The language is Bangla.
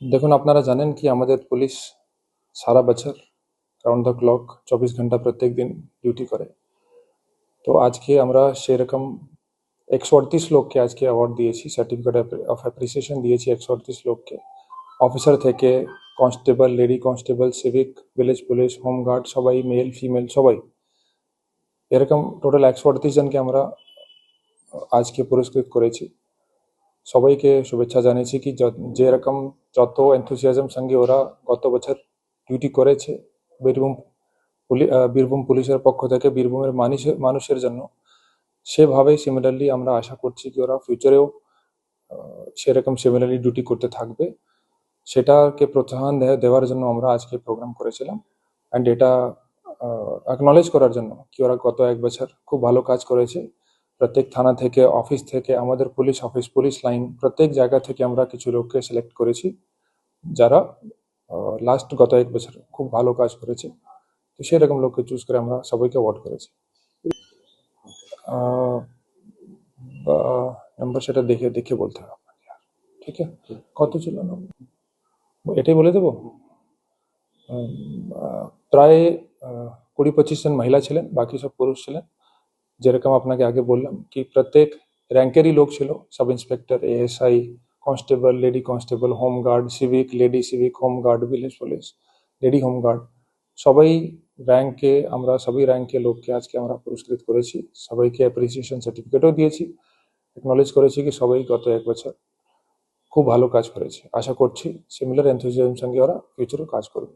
দেখুন, আপনারা জানেন কি আমাদের পুলিশ সারা বছর রাউন্ড দ্য ক্লক 24 ঘন্টা প্রত্যেক দিন ডিউটি করে। তো আজকে আমরা সেরকম 138 লোককে আজকে অ্যাওয়ার্ড দিয়েছি, সার্টিফিকেট অফ অ্যাপ্রিসিয়েশন দিয়েছি 138 লোককে। অফিসার থেকে constable, lady constable, civic, village police, home guard, সবাই মেল ফিমেল সবাই, এরকম টোটাল 138 জনকে আমরা আজকে পুরস্কৃত করেছি। সবাইকে শুভেচ্ছা জানিয়েছি কি যেরকম যত এনথুসিয়াজম সঙ্গে ওরা গত বছর ডিউটি করেছে বীরভূম বীরভূম পুলিশের পক্ষ থেকে বীরভূমের মানুষের জন্য, সেভাবেই সিমিলারলি আমরা আশা করছি কি ওরা ফিউচারেও সেরকম সিমিলারলি ডিউটি করতে থাকবে। সেটাকে প্রোৎসাহন দেওয়ার জন্য আমরা আজকে প্রোগ্রাম করেছিলাম, অ্যান্ড এটা অ্যাকনলেজ করার জন্য কি ওরা গত 1 বছর খুব ভালো কাজ করেছে। প্রত্যেক থানা থেকে, অফিস থেকে, আমাদের পুলিশ অফিস, পুলিশ লাইন, প্রত্যেক জায়গা থেকে আমরা কিছু লোককে সিলেক্ট করেছি যারা গত 1 বছর খুব ভালো কাজ করেছে। তো সেরকম লোককে চুজ করে আমরা সবাইকে অ্যাওয়ার্ড করেছি। নাম্বার সেটা দেখে দেখে বলতে হবে আপনাকে। ঠিক আছে, কত ছিল না এটাই বলে দেবো। প্রায় 20-25 জন মহিলা ছিলেন, বাকি সব পুরুষ ছিলেন। যেরকম আপনাকে আগে বললাম কি প্রত্যেক র্যাঙ্কেরই লোক ছিল, sub inspector, ASI, constable, lady constable, home guard, civic, lady civic, home guard, village police, lady home guard, সবাই র্যাঙ্কে, আমরা সবই র্যাঙ্কে লোককে আজকে আমরা পুরস্কৃত করেছি। সবাইকে অ্যাপ্রিসিয়েশন সার্টিফিকেটও দিয়েছি, অ্যাকনলেজ করেছি কি সবাই গত 1 বছর খুব ভালো কাজ করেছে। আশা করছি সিমিলার এনথুজিয়াজম সঙ্গে ওরা ফিউচারেও কাজ করবে।